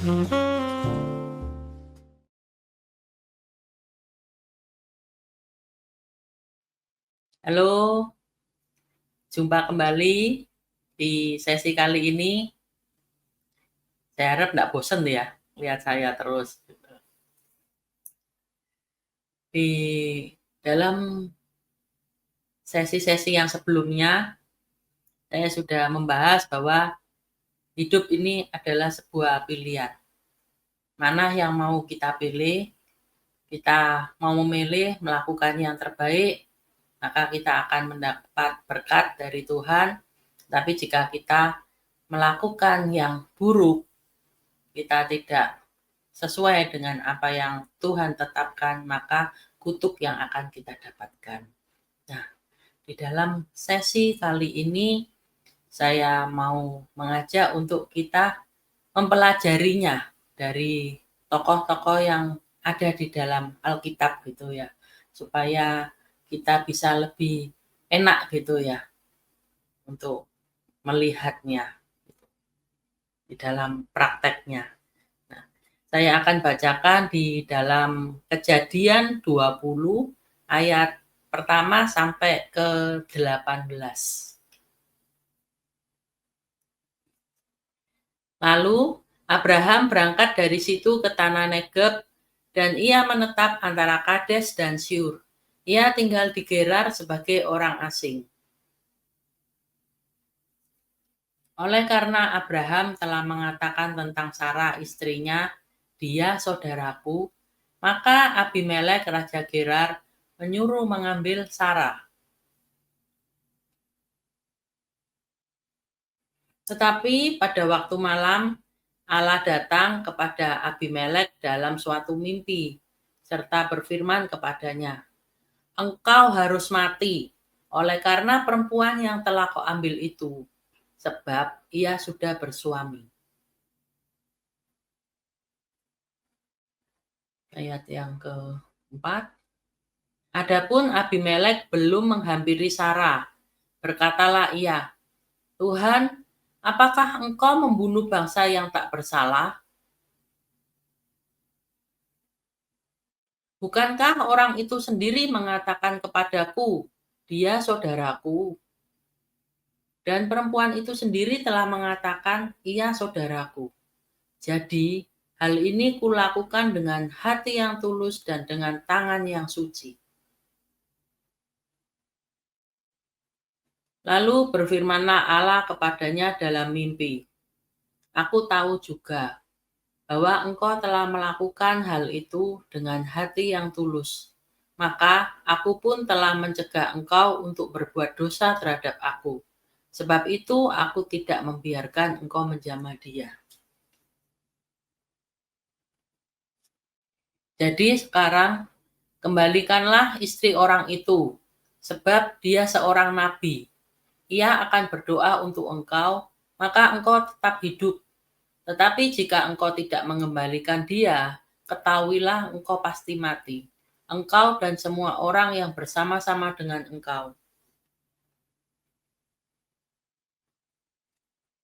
Halo, jumpa kembali di sesi kali ini. Saya harap nggak bosen ya lihat saya terus. Di dalam sesi-sesi yang sebelumnya, saya sudah membahas bahwa hidup ini adalah sebuah pilihan. Mana yang mau kita pilih, kita mau memilih melakukan yang terbaik, maka kita akan mendapat berkat dari Tuhan. Tapi jika kita melakukan yang buruk, kita tidak sesuai dengan apa yang Tuhan tetapkan, maka kutuk yang akan kita dapatkan. Nah, di dalam sesi kali ini saya mau mengajak untuk kita mempelajarinya dari tokoh-tokoh yang ada di dalam Alkitab gitu ya, supaya kita bisa lebih enak gitu ya untuk melihatnya di dalam prakteknya. Nah, saya akan bacakan di dalam Kejadian 20 ayat pertama sampai ke 18. Lalu Abraham berangkat dari situ ke tanah Negeb dan ia menetap antara Kades dan Syur. Ia tinggal di Gerar sebagai orang asing. Oleh karena Abraham telah mengatakan tentang Sarah istrinya, dia saudaraku, maka Abimelek raja Gerar menyuruh mengambil Sarah. Tetapi pada waktu malam, Allah datang kepada Abimelek dalam suatu mimpi, serta berfirman kepadanya, "Engkau harus mati, oleh karena perempuan yang telah kau ambil itu, sebab ia sudah bersuami." Ayat yang keempat. Adapun Abimelek belum menghampiri Sarah. Berkatalah ia, "Tuhan, apakah engkau membunuh bangsa yang tak bersalah? Bukankah orang itu sendiri mengatakan kepadaku, dia saudaraku? Dan perempuan itu sendiri telah mengatakan, ia saudaraku. Jadi, hal ini kulakukan dengan hati yang tulus dan dengan tangan yang suci." Lalu berfirmanlah Allah kepadanya dalam mimpi, "Aku tahu juga bahwa engkau telah melakukan hal itu dengan hati yang tulus. Maka aku pun telah mencegah engkau untuk berbuat dosa terhadap aku. Sebab itu aku tidak membiarkan engkau menjamah dia." Jadi sekarang kembalikanlah istri orang itu, sebab dia seorang nabi. Ia akan berdoa untuk engkau, maka engkau tetap hidup. Tetapi jika engkau tidak mengembalikan dia, ketahuilah engkau pasti mati, engkau dan semua orang yang bersama-sama dengan engkau.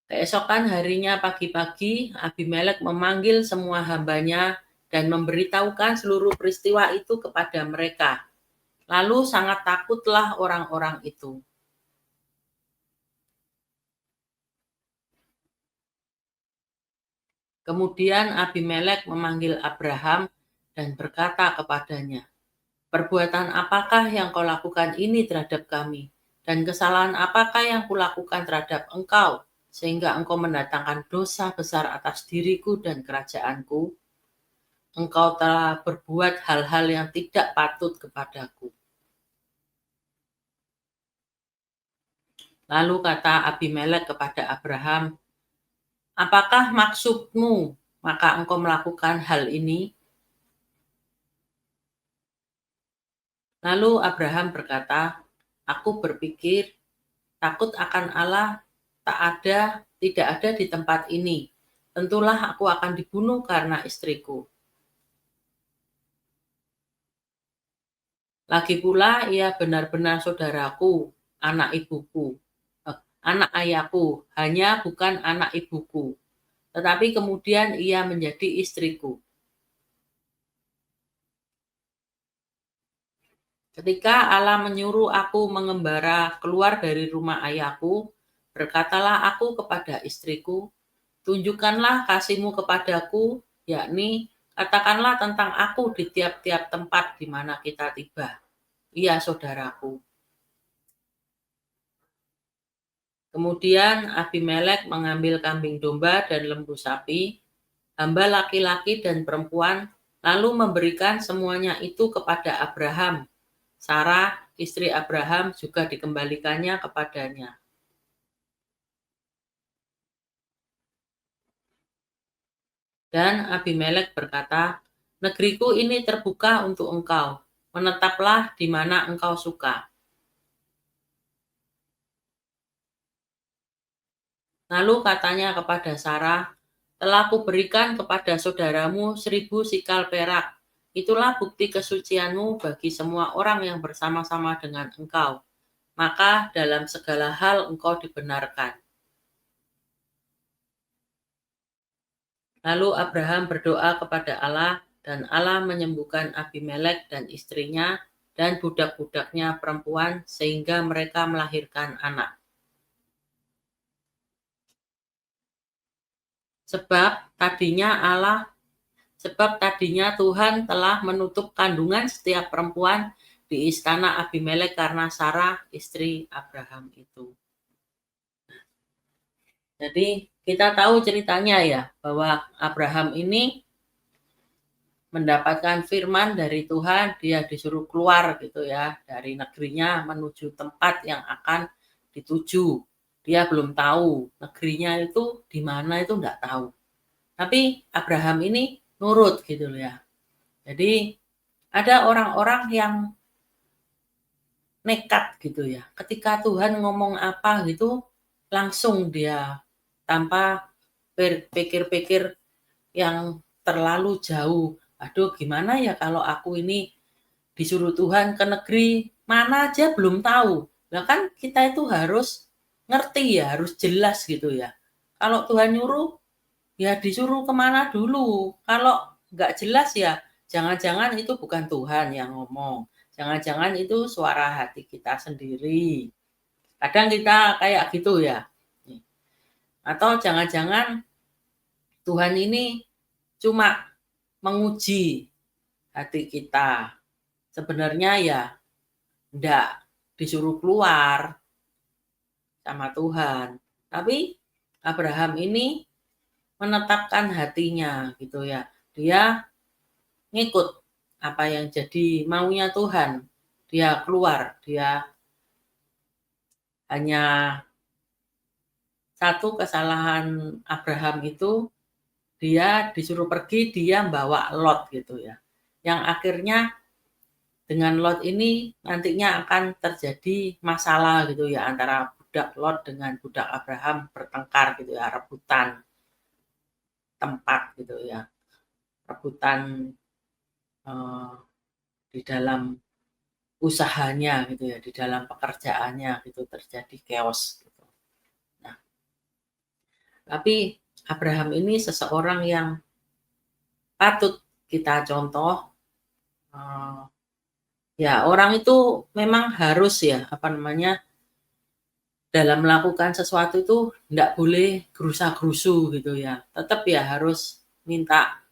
Keesokan harinya pagi-pagi, Abimelek memanggil semua hambanya dan memberitahukan seluruh peristiwa itu kepada mereka. Lalu sangat takutlah orang-orang itu. Kemudian Abimelek memanggil Abraham dan berkata kepadanya, "Perbuatan apakah yang kau lakukan ini terhadap kami? Dan kesalahan apakah yang kulakukan terhadap engkau, sehingga engkau mendatangkan dosa besar atas diriku dan kerajaanku? Engkau telah berbuat hal-hal yang tidak patut kepadaku." Lalu kata Abimelek kepada Abraham, "Apakah maksudmu, maka engkau melakukan hal ini?" Lalu Abraham berkata, "Aku berpikir, takut akan Allah tidak ada di tempat ini. Tentulah aku akan dibunuh karena istriku. Lagi pula ia benar-benar saudaraku, anak ibuku, anak ayahku, hanya bukan anak ibuku. tetapi kemudian ia menjadi istriku. Ketika Allah menyuruh aku mengembara keluar dari rumah ayahku, berkatalah aku kepada istriku, tunjukkanlah kasihmu kepadaku, yakni katakanlah tentang aku di tiap-tiap tempat di mana kita tiba. Iya, saudaraku. Kemudian Abimelek mengambil kambing domba dan lembu sapi, hamba laki-laki dan perempuan, lalu memberikan semuanya itu kepada Abraham. Sarah, istri Abraham, juga dikembalikannya kepadanya. Dan Abimelek berkata, negeriku ini terbuka untuk engkau, menetaplah di mana engkau suka. Lalu katanya kepada Sarah, telah kuberikan kepada saudaramu 1000 sikal perak. Itulah bukti kesucianmu bagi semua orang yang bersama-sama dengan engkau. Maka dalam segala hal engkau dibenarkan. Lalu Abraham berdoa kepada Allah, dan Allah menyembuhkan Abimelek dan istrinya dan budak-budaknya perempuan sehingga mereka melahirkan anak. Sebab tadinya Tuhan telah menutup kandungan setiap perempuan di istana Abimelek karena Sarah istri Abraham itu. Jadi kita tahu ceritanya ya, bahwa Abraham ini mendapatkan firman dari Tuhan, dia disuruh keluar gitu ya, dari negerinya menuju tempat yang akan dituju. Dia belum tahu negerinya itu di mana, itu enggak tahu. Tapi Abraham ini nurut gitu ya. Jadi ada orang-orang yang nekat gitu ya. Ketika Tuhan ngomong apa gitu, langsung dia tanpa pikir-pikir yang terlalu jauh. Aduh, gimana ya kalau aku ini disuruh Tuhan ke negeri mana aja belum tahu. Nah kan kita itu harus ngerti ya, harus jelas gitu ya. Kalau Tuhan nyuruh, ya disuruh kemana dulu. Kalau nggak jelas ya, jangan-jangan itu bukan Tuhan yang ngomong. Jangan-jangan itu suara hati kita sendiri. Kadang kita kayak gitu ya. Atau jangan-jangan Tuhan ini cuma menguji hati kita. Sebenarnya ya enggak disuruh keluar sama Tuhan. Tapi Abraham ini menetapkan hatinya gitu ya. Dia ngikut apa yang jadi maunya Tuhan. Dia keluar, dia hanya satu kesalahan Abraham itu, dia disuruh pergi, dia bawa Lot gitu ya. Yang akhirnya dengan Lot ini nantinya akan terjadi masalah gitu ya, antara budak Lot dengan budak Abraham bertengkar gitu ya, rebutan tempat gitu ya, rebutan di dalam usahanya gitu ya, di dalam pekerjaannya gitu terjadi chaos gitu. Nah, tapi Abraham ini seseorang yang patut kita contoh. Ya, orang itu memang harus ya, apa namanya, dalam melakukan sesuatu itu enggak boleh gerusa-gerusu gitu ya. Tetap ya harus minta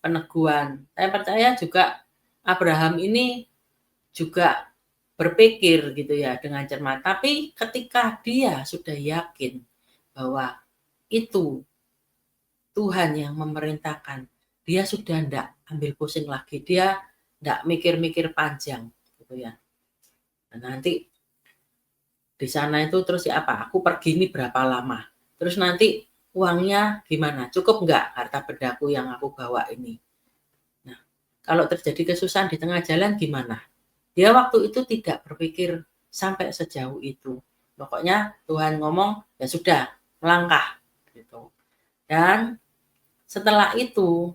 peneguhan. Saya percaya juga Abraham ini juga berpikir gitu ya dengan cermat. Tapi ketika dia sudah yakin bahwa itu Tuhan yang memerintahkan, dia sudah enggak ambil pusing lagi. Dia enggak mikir-mikir panjang gitu ya. Nah, nanti di sana itu terus ya apa? Aku pergi ini berapa lama? Terus nanti uangnya gimana? Cukup enggak harta bendaku yang aku bawa ini? Nah, kalau terjadi kesusahan di tengah jalan gimana? Dia waktu itu tidak berpikir sampai sejauh itu. Pokoknya Tuhan ngomong, ya sudah, melangkah gitu. Dan setelah itu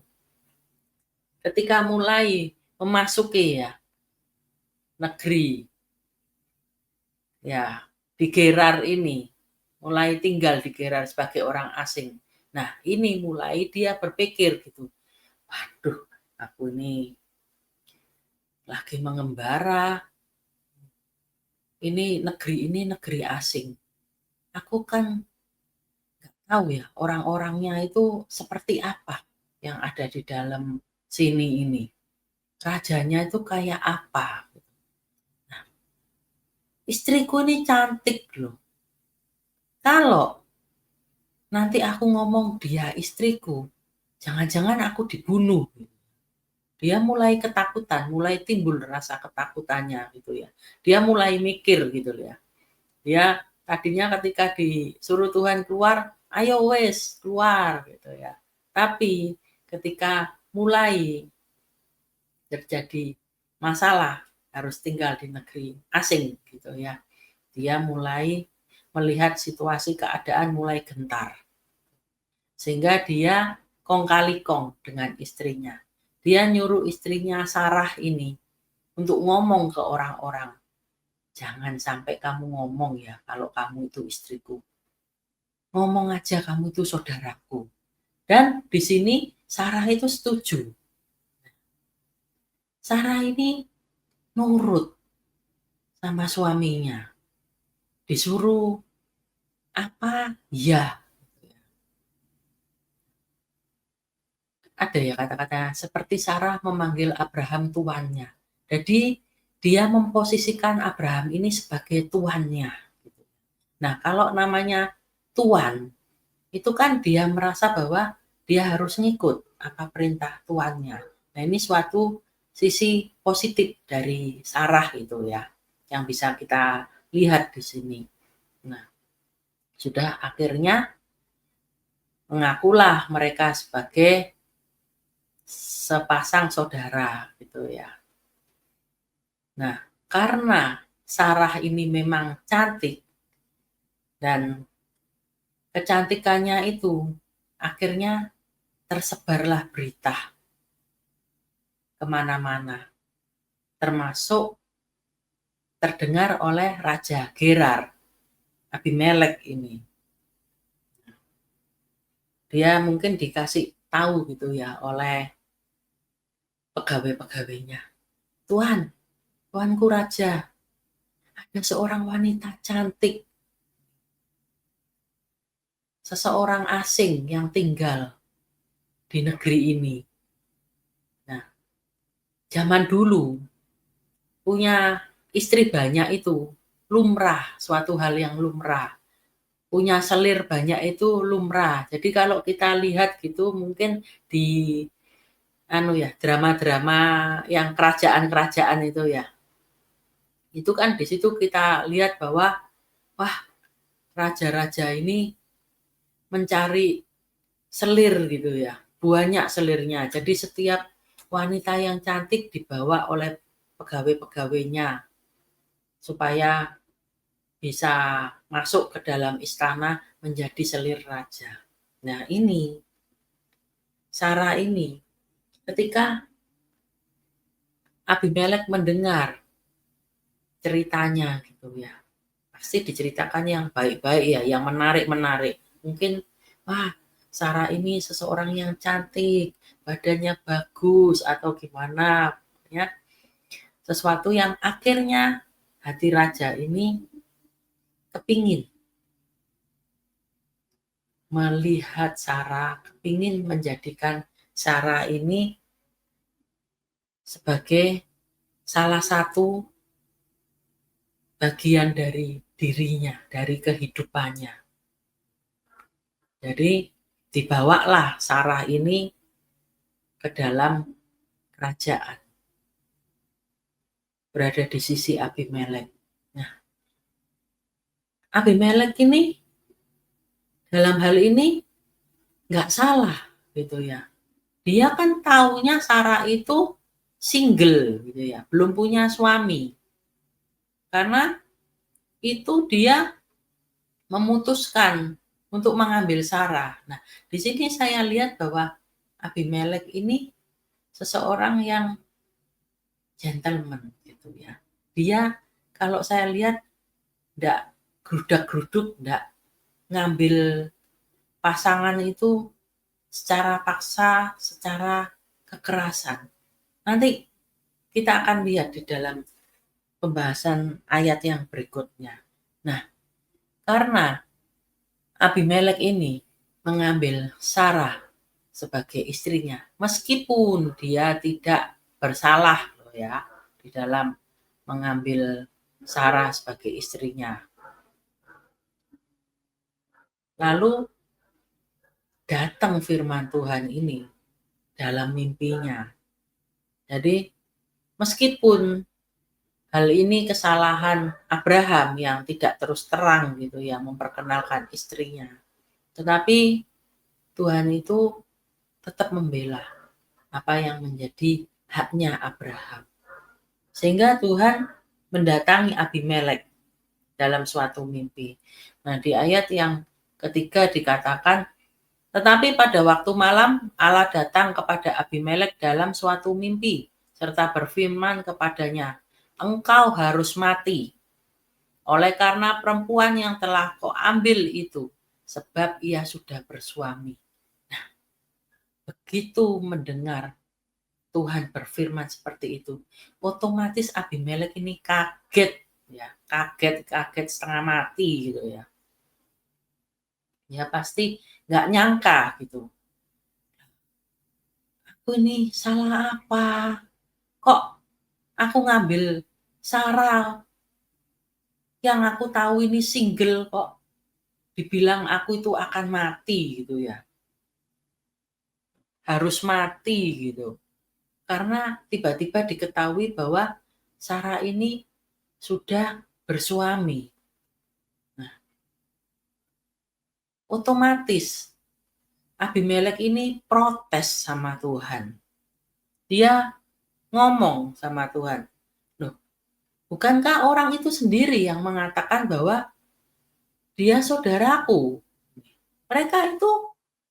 ketika mulai memasuki ya negeri ya di Gerar ini, mulai tinggal di Gerar sebagai orang asing. Nah, ini mulai dia berpikir gitu, "Waduh, aku ini lagi mengembara, ini negeri asing. Aku kan nggak tahu ya orang-orangnya itu seperti apa yang ada di dalam sini ini. Rajanya itu kayak apa?" Istriku ini cantik loh. Kalau nanti aku ngomong dia istriku, jangan-jangan aku dibunuh. Dia mulai ketakutan, mulai timbul rasa ketakutannya gitu ya. Dia mulai mikir gitu ya. Dia tadinya ketika disuruh Tuhan keluar, ayo wes keluar gitu ya. Tapi ketika mulai terjadi masalah harus tinggal di negeri asing gitu ya. Dia mulai melihat situasi keadaan mulai gentar. Sehingga dia kong kali kong dengan istrinya. Dia nyuruh istrinya Sarah ini untuk ngomong ke orang-orang, "Jangan sampai kamu ngomong ya kalau kamu itu istriku. Ngomong aja kamu itu saudaraku." Dan di sini Sarah itu setuju. Sarah ini nurut sama suaminya. Disuruh apa, ya. Ada ya kata-kata seperti Sarah memanggil Abraham tuannya. Jadi dia memposisikan Abraham ini sebagai tuannya. Nah, kalau namanya tuan, itu kan dia merasa bahwa dia harus ngikut apa perintah tuannya. Nah, ini suatu sisi positif dari Sarah itu ya, yang bisa kita lihat di sini. Nah, sudah akhirnya mengakulah mereka sebagai sepasang saudara gitu ya. Nah, karena Sarah ini memang cantik dan kecantikannya itu akhirnya tersebarlah berita kemana-mana, termasuk terdengar oleh Raja Gerar, Abimelek ini. Dia mungkin dikasih tahu gitu ya oleh pegawai-pegawainya. "Tuan, tuanku raja, ada seorang wanita cantik, seseorang asing yang tinggal di negeri ini." Nah, zaman dulu punya istri banyak itu lumrah, suatu hal yang lumrah. Punya selir banyak itu lumrah. Jadi kalau kita lihat gitu mungkin di ya, drama-drama yang kerajaan-kerajaan itu ya. Itu kan di situ kita lihat bahwa wah, raja-raja ini mencari selir gitu ya. Banyak selirnya. Jadi setiap wanita yang cantik dibawa oleh pegawai-pegawainya supaya bisa masuk ke dalam istana menjadi selir raja. Nah, ini Sarah ini ketika Abimelek mendengar ceritanya gitu ya. Pasti diceritakan yang baik-baik ya, yang menarik-menarik. Mungkin, wah, Sarah ini seseorang yang cantik, badannya bagus atau gimana ya. Sesuatu yang akhirnya hati raja ini kepingin melihat Sarah, kepingin menjadikan Sarah ini sebagai salah satu bagian dari dirinya, dari kehidupannya. Jadi dibawalah Sarah ini ke dalam kerajaan, berada di sisi Abimelek. Nah, Abimelek ini dalam hal ini nggak salah gitu ya. Dia kan taunya Sarah itu single gitu ya, belum punya suami. Karena itu dia memutuskan untuk mengambil Sarah. Nah, di sini saya lihat bahwa Abimelek ini seseorang yang gentleman gitu ya. Dia kalau saya lihat enggak gerudak-geruduk, enggak ngambil pasangan itu secara paksa, secara kekerasan. Nanti kita akan lihat di dalam pembahasan ayat yang berikutnya. Nah, karena Abimelek ini mengambil Sarah sebagai istrinya, meskipun dia tidak bersalah loh ya di dalam mengambil Sarah sebagai istrinya. Lalu datang firman Tuhan ini dalam mimpinya. Jadi meskipun hal ini kesalahan Abraham yang tidak terus terang gitu ya memperkenalkan istrinya. Tetapi Tuhan itu tetap membela apa yang menjadi haknya Abraham. Sehingga Tuhan mendatangi Abimelek dalam suatu mimpi. Nah, di ayat yang ketiga dikatakan, tetapi pada waktu malam Allah datang kepada Abimelek dalam suatu mimpi, serta berfirman kepadanya, engkau harus mati, oleh karena perempuan yang telah kau ambil itu, sebab ia sudah bersuami. Nah, begitu mendengar Tuhan berfirman seperti itu, otomatis Abimelek ini kaget, ya, kaget setengah mati gitu ya. Ya pasti nggak nyangka gitu. Aku ini salah apa? Kok aku ngambil Sarah yang aku tahu ini single kok dibilang aku itu akan mati gitu ya. Harus mati gitu. Karena tiba-tiba diketahui bahwa Sarah ini sudah bersuami. Nah, otomatis Abimelek ini protes sama Tuhan. Dia ngomong sama Tuhan, loh, bukankah orang itu sendiri yang mengatakan bahwa dia saudaraku? Mereka itu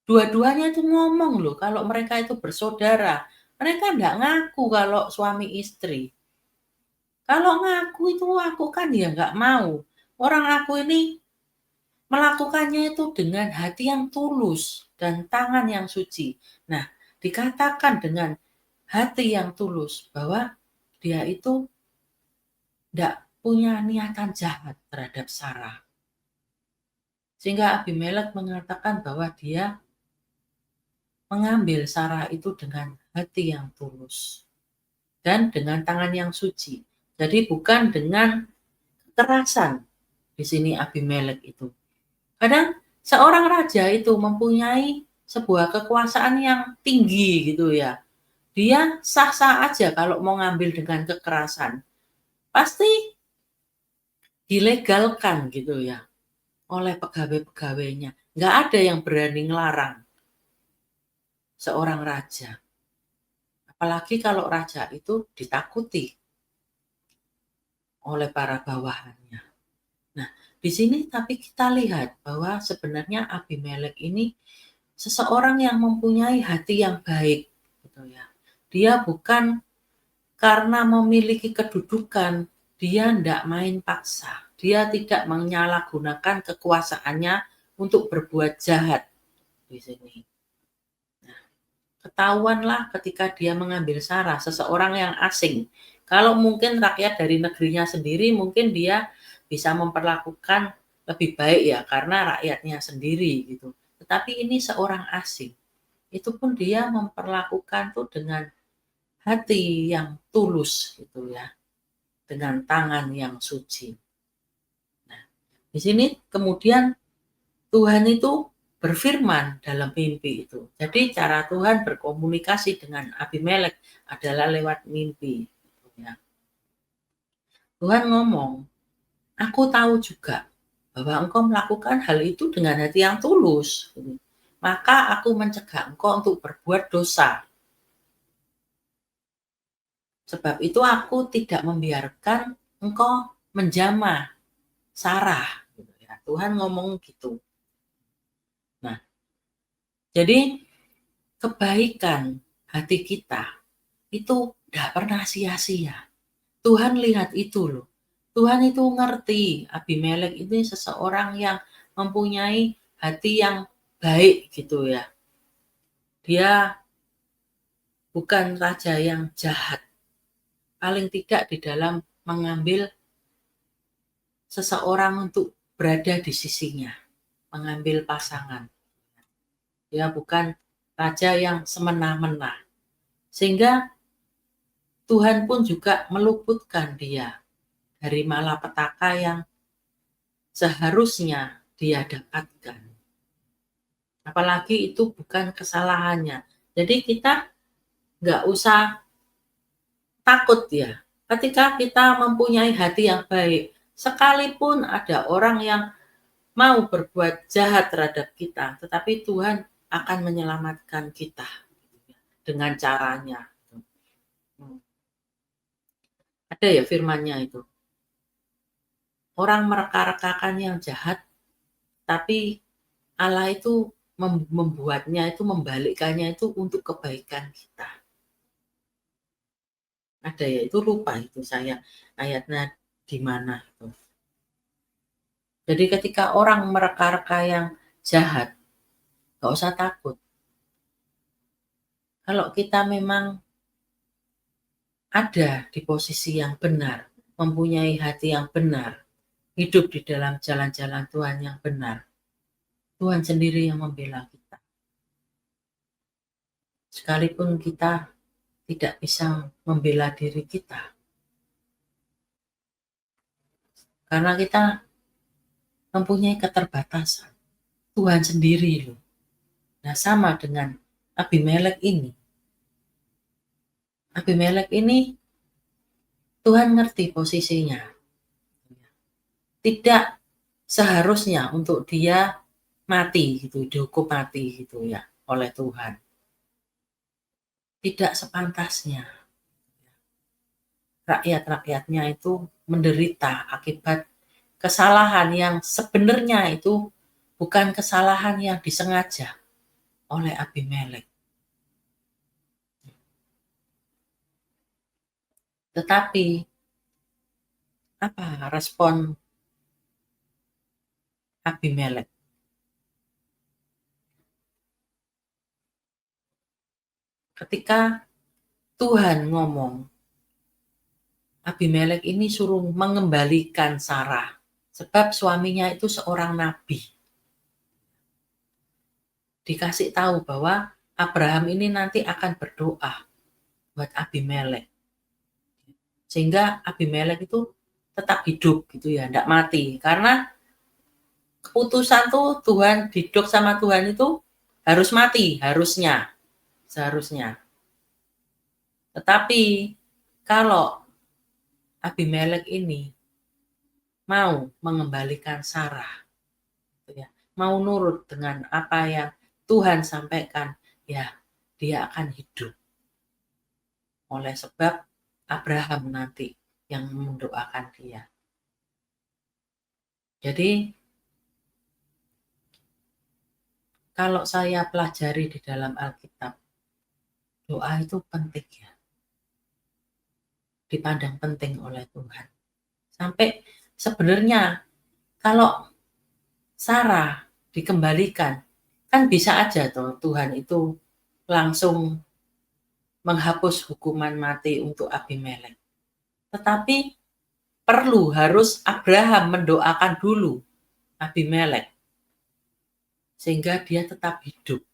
dua-duanya itu ngomong loh kalau mereka itu bersaudara. Mereka enggak ngaku kalau suami istri. Kalau ngaku itu aku kan ya enggak mau. Orang aku ini melakukannya itu dengan hati yang tulus dan tangan yang suci. Nah, dikatakan dengan hati yang tulus bahwa dia itu enggak punya niatan jahat terhadap Sarah. Sehingga Abimelek mengatakan bahwa dia mengambil Sarah itu dengan hati yang tulus dan dengan tangan yang suci. Jadi bukan dengan kekerasan. Di sini Abimelek itu. Kadang seorang raja itu mempunyai sebuah kekuasaan yang tinggi gitu ya. Dia sah-sah aja kalau mau ngambil dengan kekerasan. Pasti dilegalkan gitu ya oleh pegawai-pegawainya. Nggak ada yang berani ngelarang seorang raja. Apalagi kalau raja itu ditakuti oleh para bawahannya. Nah, di sini tapi kita lihat bahwa sebenarnya Abimelek ini seseorang yang mempunyai hati yang baik gitu ya. Dia bukan karena memiliki kedudukan, dia tidak main paksa. Dia tidak menyalahgunakan kekuasaannya untuk berbuat jahat di sini. Nah, ketahuanlah ketika dia mengambil Sarah, seseorang yang asing. Kalau mungkin rakyat dari negerinya sendiri, mungkin dia bisa memperlakukan lebih baik ya, karena rakyatnya sendiri gitu. Tetapi ini seorang asing. Itu pun dia memperlakukan tuh dengan hati yang tulus gitu ya, dengan tangan yang suci. Nah, di sini kemudian Tuhan itu berfirman dalam mimpi itu. Jadi cara Tuhan berkomunikasi dengan Abimelek adalah lewat mimpi. Gitu ya. Tuhan ngomong, aku tahu juga bahwa engkau melakukan hal itu dengan hati yang tulus. Gitu. Maka aku mencegah engkau untuk berbuat dosa. Sebab itu aku tidak membiarkan engkau menjamah Sarah. Gitu ya. Tuhan ngomong gitu. Nah, jadi kebaikan hati kita itu tidak pernah sia-sia. Tuhan lihat itu loh. Tuhan itu ngerti Abimelek ini seseorang yang mempunyai hati yang baik gitu ya. Dia bukan raja yang jahat. Paling tidak di dalam mengambil seseorang untuk berada di sisinya, mengambil pasangan. Dia bukan raja yang semena-mena. Sehingga Tuhan pun juga meluputkan dia dari malapetaka yang seharusnya dia dapatkan. Apalagi itu bukan kesalahannya. Jadi kita nggak usah takut ya. Ketika kita mempunyai hati yang baik, sekalipun ada orang yang mau berbuat jahat terhadap kita, tetapi Tuhan akan menyelamatkan kita dengan caranya. Ada ya firman-Nya itu. Orang mereka-rekakan yang jahat, tapi Allah itu membuatnya itu, membalikkannya itu untuk kebaikan kita. Ada ya, itu lupa itu saya ayatnya di mana itu. Jadi ketika orang mereka-reka yang jahat, gak usah takut. Kalau kita memang ada di posisi yang benar, mempunyai hati yang benar, hidup di dalam jalan-jalan Tuhan yang benar, Tuhan sendiri yang membela kita. Sekalipun kita tidak bisa membela diri kita, karena kita mempunyai keterbatasan. Tuhan sendiri loh. Nah, sama dengan Abimelek ini. Abimelek ini Tuhan ngerti posisinya. Tidak seharusnya untuk dia mati gitu, dihukum mati gitu ya oleh Tuhan. Tidak sepantasnya. Rakyat-rakyatnya itu menderita akibat kesalahan yang sebenarnya itu bukan kesalahan yang disengaja oleh Abimelek. Tetapi apa respon Abimelek? Ketika Tuhan ngomong, Abimelek ini suruh mengembalikan Sarah. Sebab suaminya itu seorang nabi. Dikasih tahu bahwa Abraham ini nanti akan berdoa buat Abimelek. Sehingga Abimelek itu tetap hidup gitu ya, enggak mati. Karena keputusan tuh Tuhan, didok sama Tuhan itu harus mati, harusnya. Seharusnya. Tetapi kalau Abimelek ini mau mengembalikan Sarah, gitu ya, mau nurut dengan apa yang Tuhan sampaikan, ya dia akan hidup. Oleh sebab Abraham nanti yang mendoakan dia. Jadi kalau saya pelajari di dalam Alkitab, doa itu penting ya. Dipandang penting oleh Tuhan. Sampai sebenarnya kalau Sarah dikembalikan, kan bisa aja tuh Tuhan itu langsung menghapus hukuman mati untuk Abimelek. Tetapi harus Abraham mendoakan dulu Abimelek sehingga dia tetap hidup.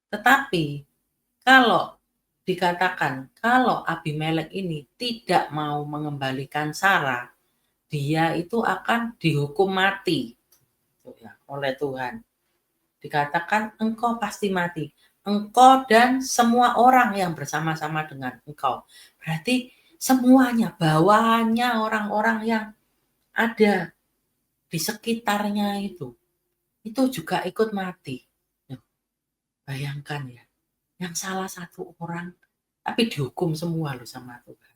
Tetapi kalau dikatakan kalau Abimelek ini tidak mau mengembalikan Sarah, dia itu akan dihukum mati oleh Tuhan. Dikatakan engkau pasti mati. Engkau dan semua orang yang bersama-sama dengan engkau. Berarti semuanya, bawahannya orang-orang yang ada di sekitarnya itu juga ikut mati. Bayangkan ya, yang salah satu orang tapi dihukum semua loh sama Tuhan.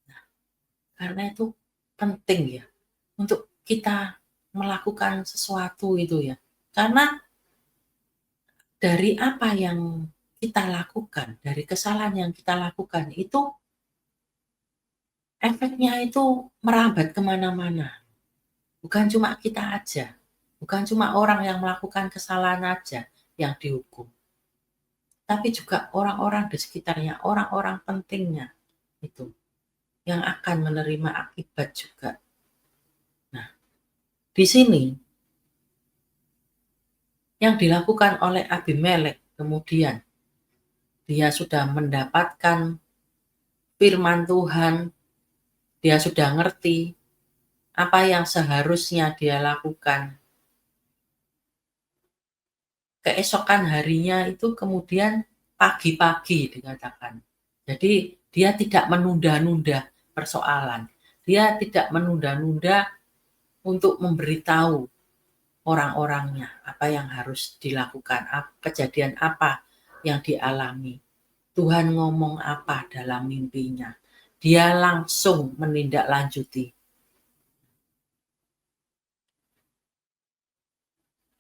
Nah, karena itu penting ya untuk kita melakukan sesuatu itu ya. Karena dari apa yang kita lakukan, dari kesalahan yang kita lakukan itu efeknya itu merambat kemana-mana. Bukan cuma kita aja, bukan cuma orang yang melakukan kesalahan aja yang dihukum, tapi juga orang-orang di sekitarnya, orang-orang pentingnya itu yang akan menerima akibat juga. Nah, di sini yang dilakukan oleh Abimelek kemudian dia sudah mendapatkan firman Tuhan, dia sudah ngerti apa yang seharusnya dia lakukan. Keesokan harinya itu kemudian pagi-pagi dikatakan. Jadi dia tidak menunda-nunda persoalan. Dia tidak menunda-nunda untuk memberitahu orang-orangnya apa yang harus dilakukan, kejadian apa yang dialami. Tuhan ngomong apa dalam mimpinya. Dia langsung menindaklanjuti.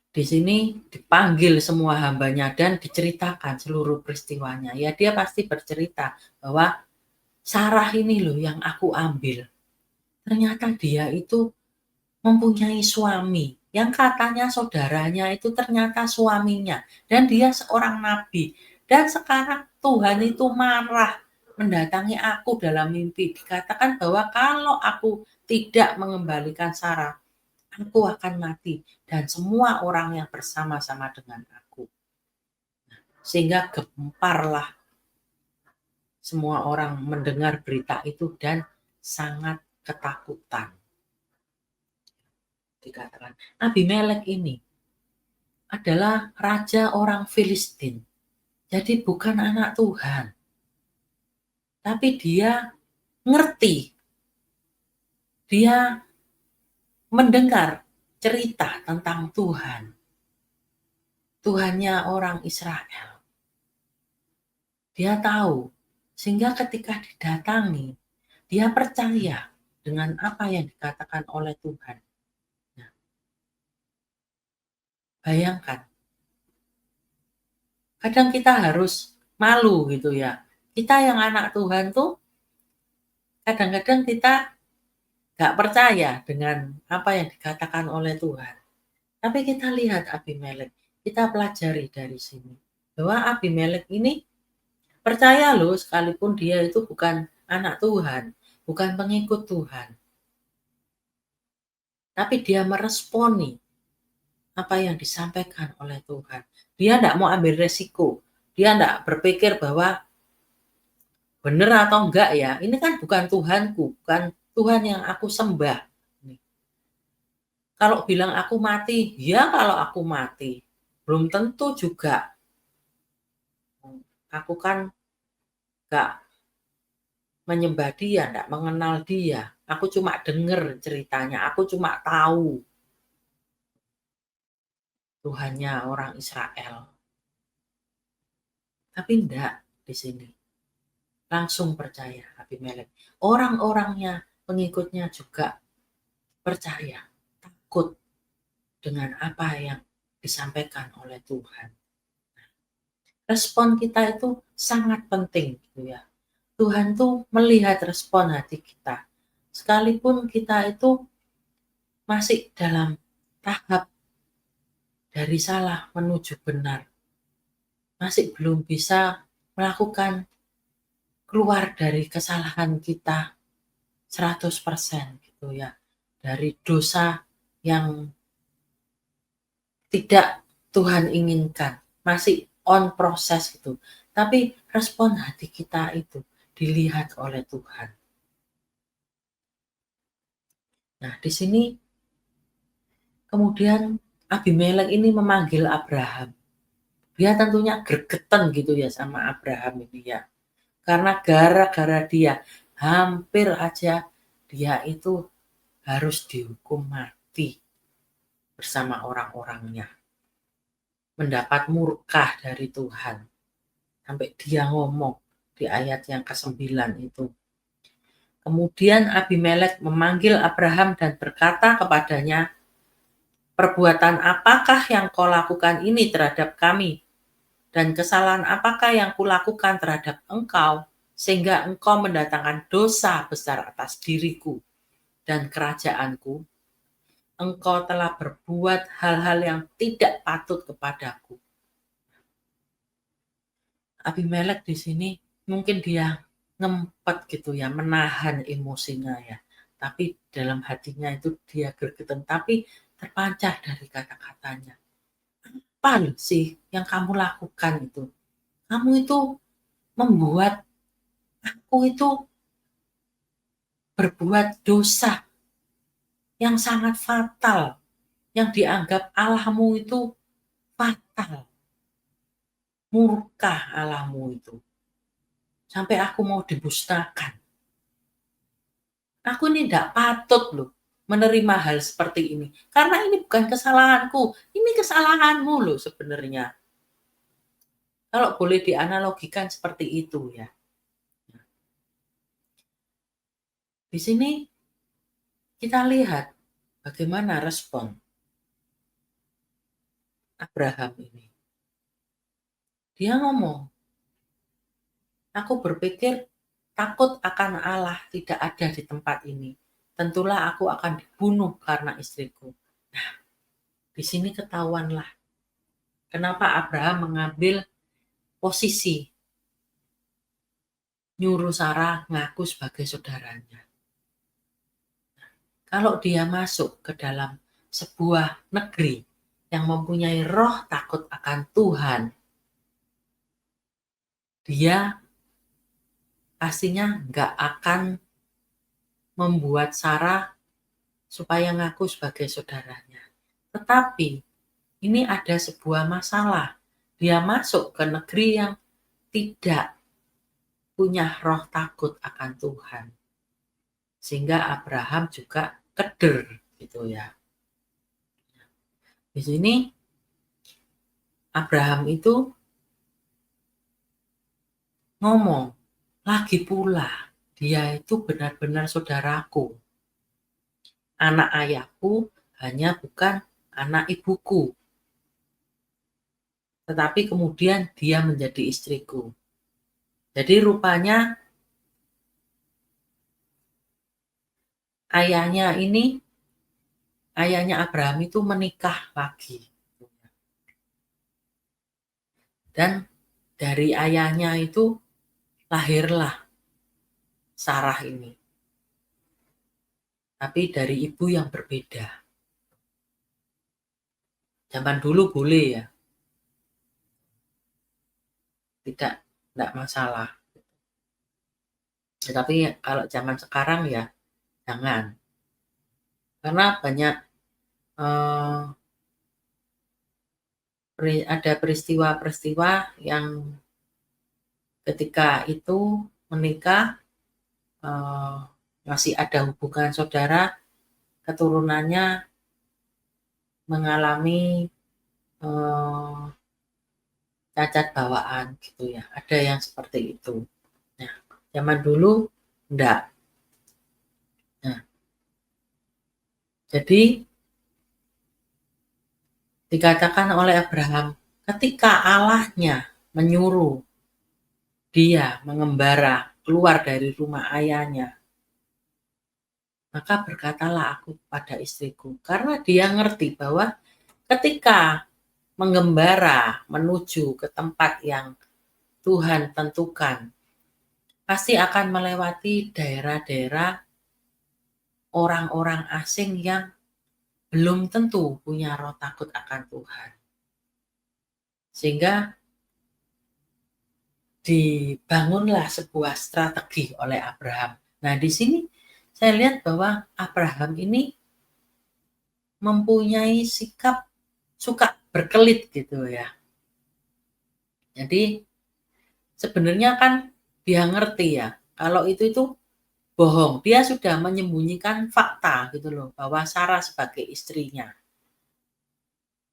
Di sini dipanggil semua hambanya dan diceritakan seluruh peristiwanya. Ya dia pasti bercerita bahwa Sarah ini loh yang aku ambil. Ternyata dia itu mempunyai suami yang katanya saudaranya itu ternyata suaminya. Dan dia seorang nabi. Dan sekarang Tuhan itu marah mendatangi aku dalam mimpi. Dikatakan bahwa kalau aku tidak mengembalikan Sarah, aku akan mati dan semua orang yang bersama-sama dengan aku. Sehingga gemparlah semua orang mendengar berita itu dan sangat ketakutan. Dikatakan Abimelek ini adalah raja orang Filistin. Jadi bukan anak Tuhan. Tapi dia ngerti. Dia mendengar cerita tentang Tuhan. Tuhannya orang Israel. Dia tahu. Sehingga ketika didatangi, dia percaya dengan apa yang dikatakan oleh Tuhan. Nah, bayangkan. Kadang kita harus malu gitu ya. Kita yang anak Tuhan tuh kadang-kadang kita gak percaya dengan apa yang dikatakan oleh Tuhan. Tapi kita lihat Abimelek, kita pelajari dari sini. Bahwa Abimelek ini percaya loh sekalipun dia itu bukan anak Tuhan, bukan pengikut Tuhan. Tapi dia meresponi apa yang disampaikan oleh Tuhan. Dia tidak mau ambil resiko. Dia tidak berpikir bahwa benar atau enggak ya, ini kan bukan Tuhanku, bukan Tuhan yang aku sembah. Kalau bilang aku mati, ya kalau aku mati. Belum tentu juga. Aku kan enggak menyembah dia, enggak mengenal dia. Aku cuma dengar ceritanya, aku cuma tahu Tuhannya orang Israel. Tapi enggak di sini. Langsung percaya Abimelek. Orang-orangnya, pengikutnya juga percaya, takut dengan apa yang disampaikan oleh Tuhan. Respon kita itu sangat penting gitu ya. Tuhan tuh melihat respon hati kita. Sekalipun kita itu masih dalam tahap dari salah menuju benar. Masih belum bisa melakukan keluar dari kesalahan kita 100% gitu ya. Dari dosa yang tidak Tuhan inginkan. Masih on proses gitu. Tapi respon hati kita itu dilihat oleh Tuhan. Nah, di sini kemudian Abimelek ini memanggil Abraham. Dia tentunya gregetan gitu ya sama Abraham ini ya. Karena gara-gara dia hampir aja dia itu harus dihukum mati bersama orang-orangnya. Mendapat murka dari Tuhan. Sampai dia ngomong di ayat yang ke-9 itu. Kemudian Abimelek memanggil Abraham dan berkata kepadanya, "Perbuatan apakah yang kau lakukan ini terhadap kami? Dan kesalahan apakah yang kulakukan terhadap engkau sehingga engkau mendatangkan dosa besar atas diriku dan kerajaanku. Engkau telah berbuat hal-hal yang tidak patut kepadaku. Abimelek di sini mungkin dia ngempet gitu ya, menahan emosinya ya. Tapi dalam hatinya itu dia gregetan, tapi terpancar dari kata-katanya. Apa sih yang kamu lakukan itu? Kamu itu membuat aku itu berbuat dosa yang sangat fatal, yang dianggap Allahmu itu fatal. Murka Allahmu itu. Sampai aku mau dimusnahkan. Aku ini tidak patut loh menerima hal seperti ini. Karena ini bukan kesalahanku, ini kesalahanmu loh sebenarnya. Kalau boleh dianalogikan seperti itu ya. Di sini kita lihat bagaimana respon Abraham ini. Dia ngomong, aku berpikir takut akan Allah tidak ada di tempat ini. Tentulah aku akan dibunuh karena istriku. Nah, di sini ketahuanlah kenapa Abraham mengambil posisi nyuruh Sarah ngaku sebagai saudaranya. Kalau dia masuk ke dalam sebuah negeri yang mempunyai roh takut akan Tuhan, dia pastinya nggak akan membuat Sarah supaya ngaku sebagai saudaranya. Tetapi ini ada sebuah masalah. Dia masuk ke negeri yang tidak punya roh takut akan Tuhan. Sehingga Abraham juga keder gitu ya. Di sini Abraham itu ngomong, lagi pula dia itu benar-benar saudaraku. Anak ayahku hanya bukan anak ibuku. Tetapi kemudian dia menjadi istriku. Jadi rupanya ayahnya Abraham itu menikah lagi. Dan dari ayahnya itu lahirlah Sarah ini. Tapi dari ibu yang berbeda. Zaman dulu boleh ya. Tidak masalah. Tetapi kalau zaman sekarang ya jangan. Karena banyak ada peristiwa-peristiwa yang ketika itu menikah masih ada hubungan saudara, keturunannya mengalami cacat bawaan gitu ya. Ada yang seperti itu. Nah, zaman dulu enggak. Nah, jadi dikatakan oleh Abraham, ketika Allahnya menyuruh dia mengembara keluar dari rumah ayahnya, maka berkatalah aku pada istriku. Karena dia ngerti bahwa ketika mengembara menuju ke tempat yang Tuhan tentukan, pasti akan melewati daerah-daerah orang-orang asing yang belum tentu punya roh takut akan Tuhan. Sehingga dibangunlah sebuah strategi oleh Abraham. Nah, di sini saya lihat bahwa Abraham ini mempunyai sikap suka berkelit gitu ya. Jadi sebenarnya kan dia ngerti ya, kalau itu bohong. Dia sudah menyembunyikan fakta gitu loh, bahwa Sarah sebagai istrinya.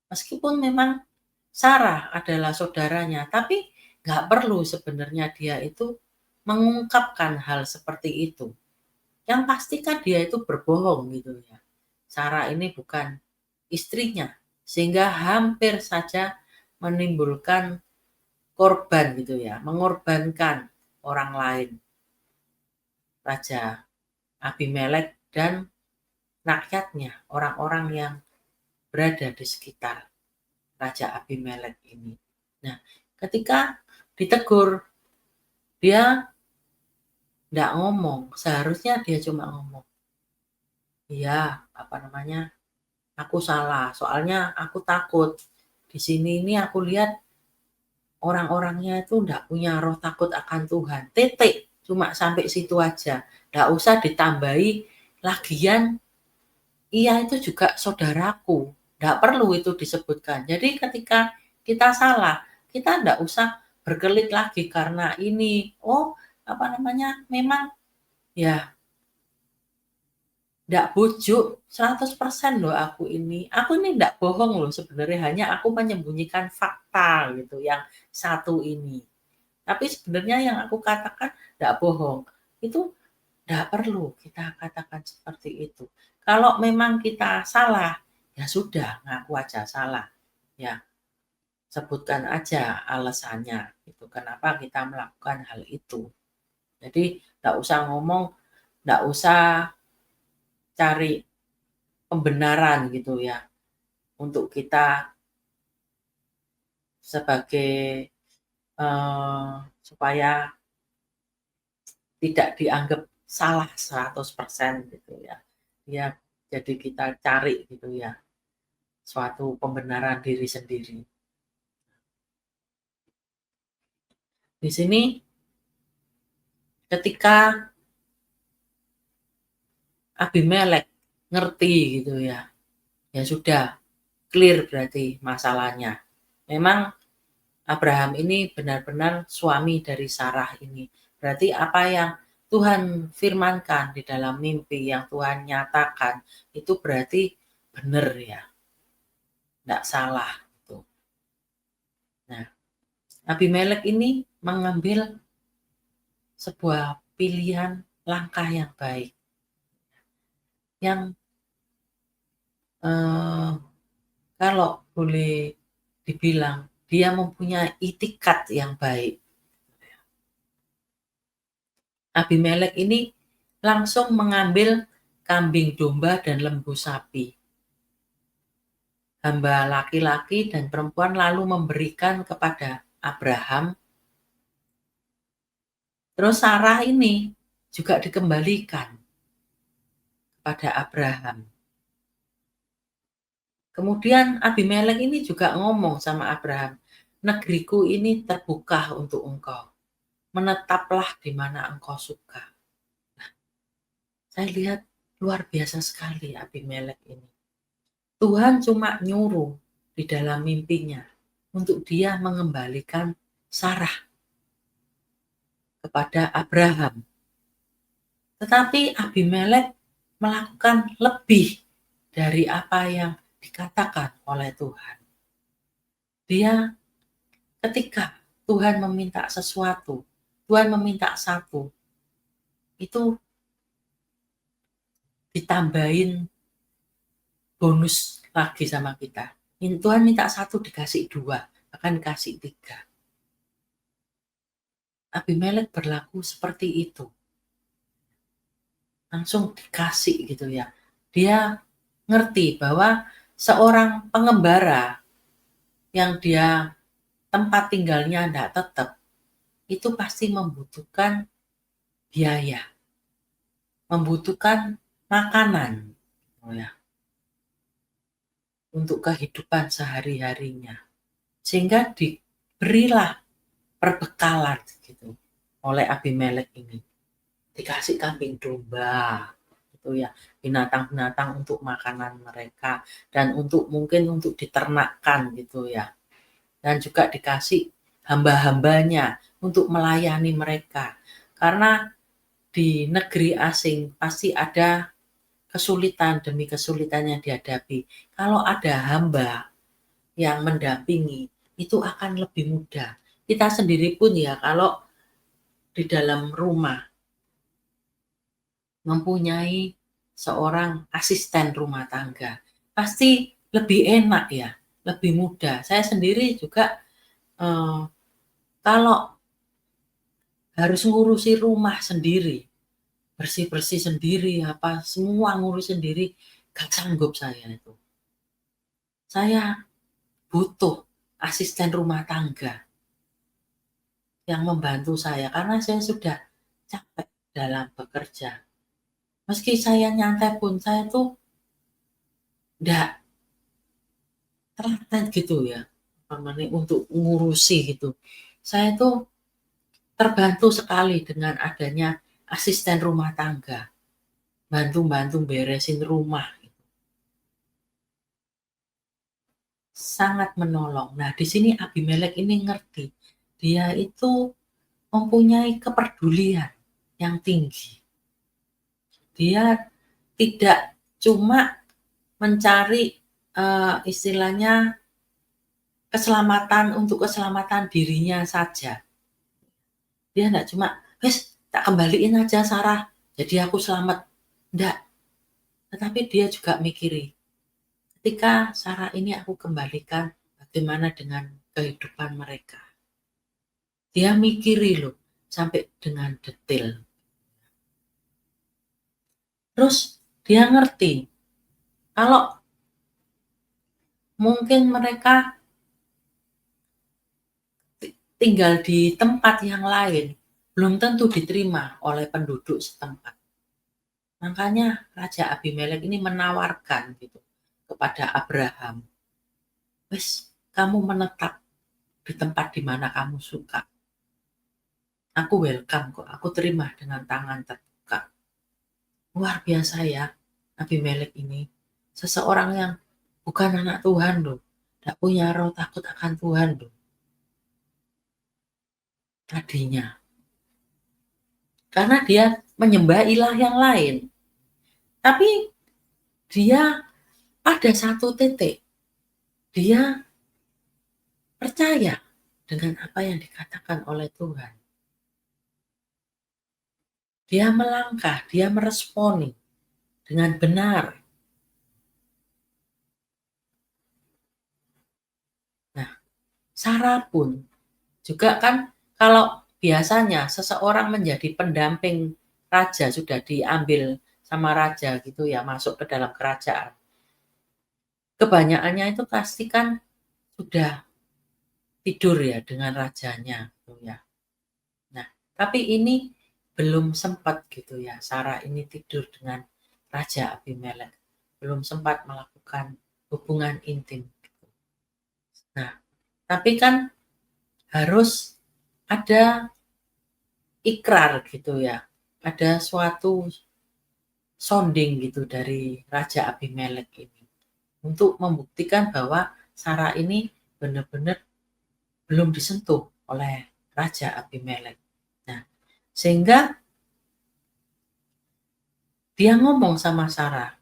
Meskipun memang Sarah adalah saudaranya, tapi nggak perlu sebenarnya dia itu mengungkapkan hal seperti itu. Yang pasti kan dia itu berbohong gitu ya. Sarah ini bukan istrinya, sehingga hampir saja menimbulkan korban gitu ya, mengorbankan orang lain, Raja Abimelek dan rakyatnya, orang-orang yang berada di sekitar Raja Abimelek ini. Nah, ketika ditegur, dia nggak ngomong, seharusnya dia cuma ngomong, "Iya, aku salah, soalnya aku takut. Di sini ini aku lihat orang-orangnya itu nggak punya roh takut akan Tuhan." Titik, cuma sampai situ aja. Nggak usah ditambahi, lagian ia itu juga saudaraku. Nggak perlu itu disebutkan. Jadi ketika kita salah, kita nggak usah berkelit lagi karena ini. Memang ya nggak bujuk 100% loh aku ini. Aku ini nggak bohong loh sebenarnya, hanya aku menyembunyikan fakta gitu yang satu ini. Tapi sebenarnya yang aku katakan nggak bohong. Itu nggak perlu kita katakan seperti itu. Kalau memang kita salah, ya sudah ngaku aja salah. Ya, sebutkan aja alasannya gitu. Kenapa kita melakukan hal itu. Jadi nggak usah ngomong, nggak usah cari pembenaran gitu ya. Untuk kita sebagai supaya tidak dianggap salah 100% gitu ya. Ya, jadi kita cari gitu ya, suatu pembenaran diri sendiri. Di sini ketika Abimelek ngerti gitu ya, ya sudah clear berarti masalahnya. Memang Abraham ini benar-benar suami dari Sarah ini. Berarti apa yang Tuhan firmankan di dalam mimpi, yang Tuhan nyatakan, itu berarti benar ya, tidak salah. Gitu. Nah, Abimelek ini mengambil sebuah pilihan langkah yang baik. Yang kalau boleh dibilang, dia mempunyai itikat yang baik. Abimelek ini langsung mengambil kambing domba dan lembu sapi. Hamba laki-laki dan perempuan lalu memberikan kepada Abraham. Terus Sarah ini juga dikembalikan kepada Abraham. Kemudian Abimelek ini juga ngomong sama Abraham, "Negeriku ini terbuka untuk engkau. Menetaplah di mana engkau suka." Nah, saya lihat luar biasa sekali Abimelek ini. Tuhan cuma nyuruh di dalam mimpinya untuk dia mengembalikan Sarah kepada Abraham. Tetapi Abimelek melakukan lebih dari apa yang dikatakan oleh Tuhan. Dia ketika Tuhan meminta sesuatu, Tuhan meminta satu, itu ditambahin bonus lagi sama kita. Tuhan minta satu dikasih dua, bahkan dikasih tiga. Abimelek berlaku seperti itu. Langsung dikasih gitu ya. Dia ngerti bahwa seorang pengembara yang dia tempat tinggalnya tidak tetap, itu pasti membutuhkan biaya, membutuhkan makanan ya, untuk kehidupan sehari-harinya. Sehingga diberilah perbekalan gitu oleh Abimelek ini. Dikasih kambing domba gitu ya, binatang-binatang untuk makanan mereka dan mungkin untuk diternakkan gitu ya. Dan juga dikasih hamba-hambanya untuk melayani mereka. Karena di negeri asing pasti ada kesulitan demi kesulitan yang dihadapi. Kalau ada hamba yang mendampingi, itu akan lebih mudah. Kita sendiri pun ya, kalau di dalam rumah mempunyai seorang asisten rumah tangga, pasti lebih enak ya, lebih mudah. Saya sendiri juga kalau harus ngurusi rumah sendiri, bersih-bersih sendiri, apa semua ngurus sendiri, gak sanggup saya itu. Saya butuh asisten rumah tangga yang membantu saya karena saya sudah capek dalam bekerja. Meski saya nyantai pun saya tuh nggak telaten gitu ya, namanya untuk ngurusi gitu. Saya tuh terbantu sekali dengan adanya asisten rumah tangga, bantu-bantu beresin rumah, sangat menolong. Nah, di sini Abimelek ini ngerti, dia itu mempunyai kepedulian yang tinggi. Dia tidak cuma mencari istilahnya keselamatan untuk keselamatan dirinya saja. Dia enggak cuma, "Wes, tak kembaliin aja Sarah, jadi aku selamat." Enggak, tetapi dia juga mikiri, ketika Sarah ini aku kembalikan, bagaimana dengan kehidupan mereka. Dia mikiri loh, sampai dengan detail. Terus dia ngerti, kalau mungkin mereka tinggal di tempat yang lain, belum tentu diterima oleh penduduk setempat. Makanya Raja Abimelek ini menawarkan gitu kepada Abraham, "Wes, kamu menetap di tempat di mana kamu suka. Aku welcome kok, aku terima dengan tangan terbuka." Luar biasa ya, Abimelek ini. Seseorang yang bukan anak Tuhan loh, tidak punya roh takut akan Tuhan loh. Tadinya. Karena dia menyembah ilah yang lain. Tapi dia pada satu titik, dia percaya dengan apa yang dikatakan oleh Tuhan. Dia melangkah, dia meresponi dengan benar. Nah, Sarah pun juga kan, kalau biasanya seseorang menjadi pendamping raja, sudah diambil sama raja gitu ya, masuk ke dalam kerajaan. Kebanyakannya itu pasti kan sudah tidur ya dengan rajanya gitu ya. Nah, tapi ini belum sempat gitu ya, Sarah ini tidur dengan Raja Abimelek. Belum sempat melakukan hubungan intim. Nah, tapi kan harus ada ikrar gitu ya. Ada suatu sounding gitu dari Raja Abimelek ini. Untuk membuktikan bahwa Sarah ini benar-benar belum disentuh oleh Raja Abimelek. Nah, sehingga dia ngomong sama Sarah,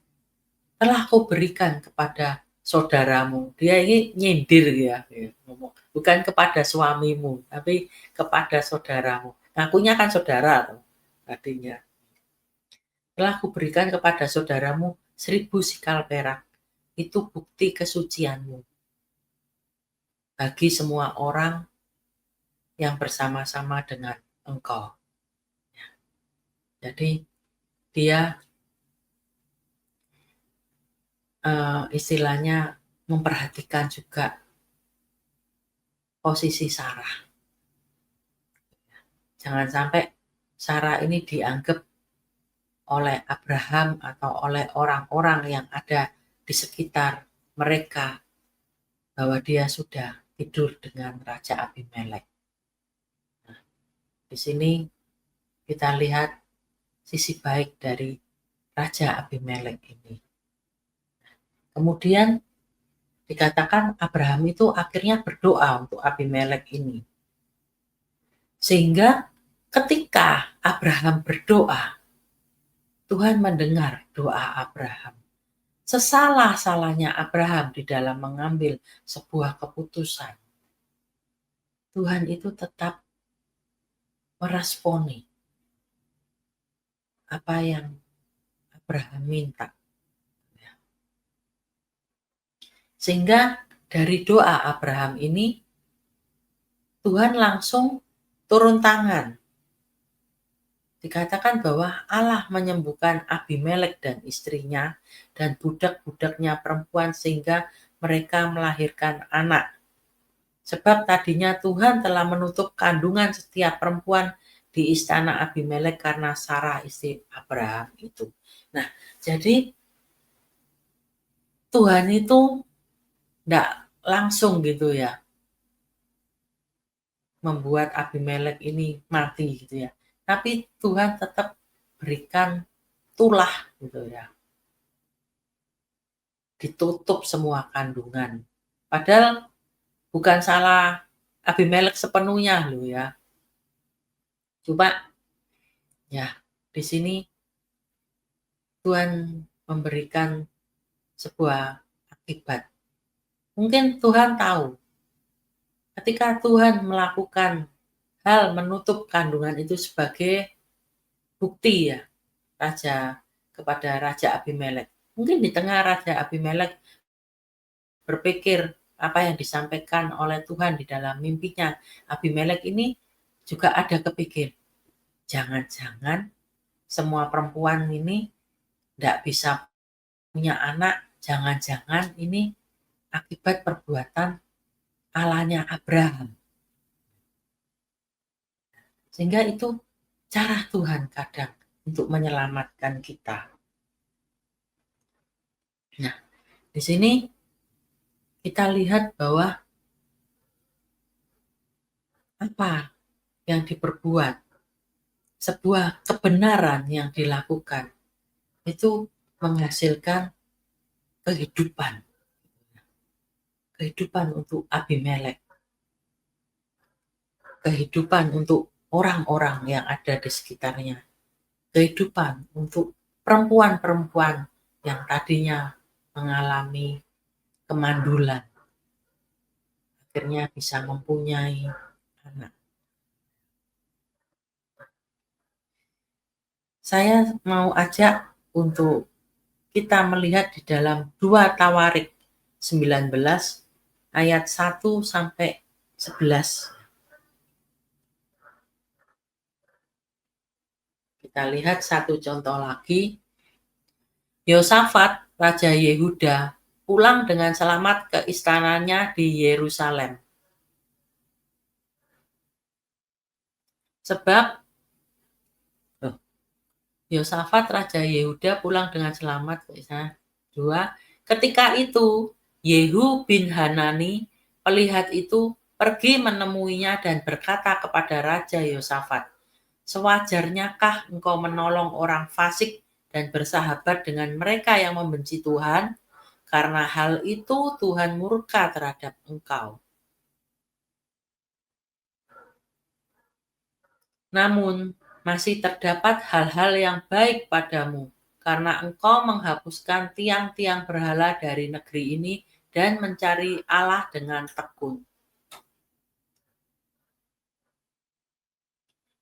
"Telah aku berikan kepada saudaramu." Dia ini nyindir ya, ngomong. Bukan kepada suamimu, tapi kepada saudaramu. Ngakunya kan saudara tuh, tadinya. "Telah aku berikan kepada saudaramu 1000 sikal perak. Itu bukti kesucianmu bagi semua orang yang bersama-sama dengan engkau." Jadi dia istilahnya memperhatikan juga posisi Sarah. Jangan sampai Sarah ini dianggap oleh Abraham atau oleh orang-orang yang ada di sekitar mereka bahwa dia sudah tidur dengan Raja Abimelek. Nah, di sini kita lihat sisi baik dari Raja Abimelek ini. Kemudian dikatakan Abraham itu akhirnya berdoa untuk Abimelek ini. Sehingga ketika Abraham berdoa, Tuhan mendengar doa Abraham. Sesalah-salahnya Abraham di dalam mengambil sebuah keputusan, Tuhan itu tetap meresponi apa yang Abraham minta. Sehingga dari doa Abraham ini, Tuhan langsung turun tangan dikatakan bahwa Allah menyembuhkan Abimelek dan istrinya dan budak-budaknya perempuan sehingga mereka melahirkan anak. Sebab tadinya Tuhan telah menutup kandungan setiap perempuan di istana Abimelek karena Sarah istri Abraham itu. Nah, jadi Tuhan itu enggak langsung gitu ya membuat Abimelek ini mati gitu ya. Tapi Tuhan tetap berikan tulah gitu ya. Ditutup semua kandungan. Padahal bukan salah Abimelek sepenuhnya loh ya. Cuma ya di sini Tuhan memberikan sebuah akibat. Mungkin Tuhan tahu ketika Tuhan melakukan hal menutup kandungan itu sebagai bukti ya raja kepada Raja Abimelek. Mungkin di tengah Raja Abimelek berpikir apa yang disampaikan oleh Tuhan di dalam mimpinya. Abimelek ini juga ada kepikir, jangan-jangan semua perempuan ini tidak bisa punya anak, jangan-jangan ini akibat perbuatan Allahnya Abraham. Sehingga itu cara Tuhan kadang untuk menyelamatkan kita. Nah, di sini kita lihat bahwa apa yang diperbuat, sebuah kebenaran yang dilakukan, itu menghasilkan kehidupan. Kehidupan untuk Abimelek. Kehidupan untuk orang-orang yang ada di sekitarnya. Kehidupan untuk perempuan-perempuan yang tadinya mengalami kemandulan. Akhirnya bisa mempunyai anak. Saya mau ajak untuk kita melihat di dalam 2 Tawarik 19 ayat 1 sampai 11. Kita lihat satu contoh lagi. Yosafat, Raja Yehuda, pulang dengan selamat ke istananya di Yerusalem. Sebab Yosafat, Raja Yehuda, pulang dengan selamat ke istana. 2. Ketika itu, Yehu bin Hanani, pelihat itu, pergi menemuinya dan berkata kepada Raja Yosafat, sewajarnyakah engkau menolong orang fasik dan bersahabat dengan mereka yang membenci Tuhan? Karena hal itu Tuhan murka terhadap engkau. Namun, masih terdapat hal-hal yang baik padamu, karena engkau menghapuskan tiang-tiang berhala dari negeri ini dan mencari Allah dengan tekun.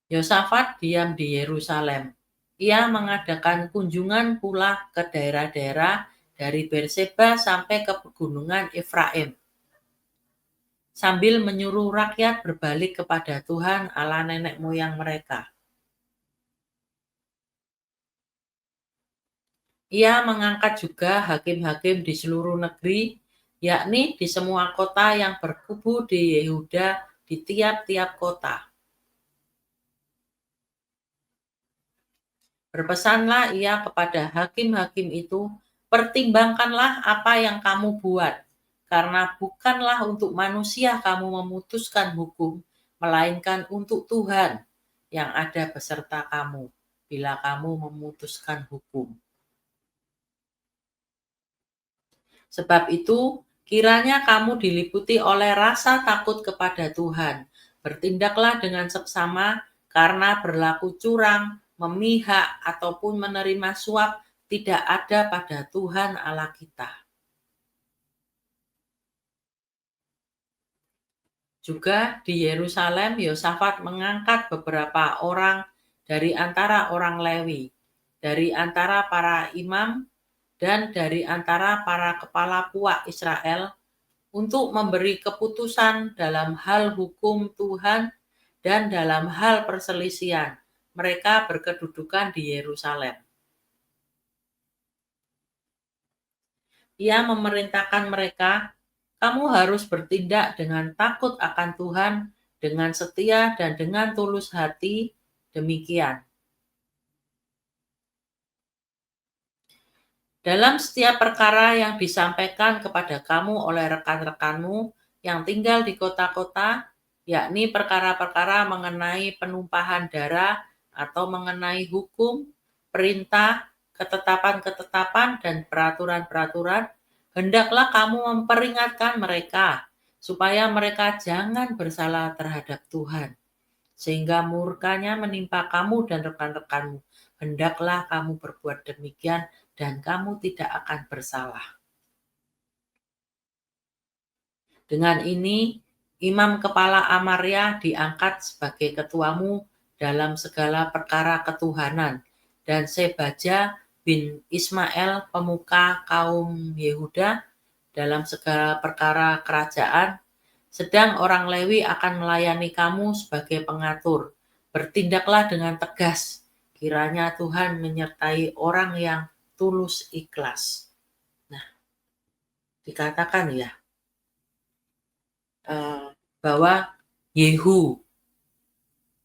Yosafat diam di Yerusalem. Ia mengadakan kunjungan pula ke daerah-daerah dari Berseba sampai ke pegunungan Efraim, sambil menyuruh rakyat berbalik kepada Tuhan Allah nenek moyang mereka. Ia mengangkat juga hakim-hakim di seluruh negeri, yakni di semua kota yang berkubu di Yehuda, di tiap-tiap kota. Berpesanlah ia kepada hakim-hakim itu, pertimbangkanlah apa yang kamu buat, karena bukanlah untuk manusia kamu memutuskan hukum, melainkan untuk Tuhan yang ada beserta kamu, bila kamu memutuskan hukum. Sebab itu, kiranya kamu diliputi oleh rasa takut kepada Tuhan. Bertindaklah dengan seksama, karena berlaku curang, memihak, ataupun menerima suap tidak ada pada Tuhan Allah kita. Juga di Yerusalem, Yosafat mengangkat beberapa orang dari antara orang Lewi, dari antara para imam, dan dari antara para kepala puak Israel, untuk memberi keputusan dalam hal hukum Tuhan dan dalam hal perselisihan, mereka berkedudukan di Yerusalem. Ia memerintahkan mereka, "Kamu harus bertindak dengan takut akan Tuhan, dengan setia dan dengan tulus hati demikian. Dalam setiap perkara yang disampaikan kepada kamu oleh rekan-rekanmu yang tinggal di kota-kota, yakni perkara-perkara mengenai penumpahan darah atau mengenai hukum, perintah, ketetapan-ketetapan, dan peraturan-peraturan, hendaklah kamu memperingatkan mereka, supaya mereka jangan bersalah terhadap Tuhan, sehingga murkanya menimpa kamu dan rekan-rekanmu. Hendaklah kamu berbuat demikian dan kamu tidak akan bersalah." Dengan ini, imam kepala Amaria diangkat sebagai ketuamu dalam segala perkara ketuhanan, dan Sebaja bin Ismail pemuka kaum Yehuda dalam segala perkara kerajaan, sedang orang Lewi akan melayani kamu sebagai pengatur. Bertindaklah dengan tegas, kiranya Tuhan menyertai orang yang tulus ikhlas. Nah, dikatakan ya, bahwa Yehu,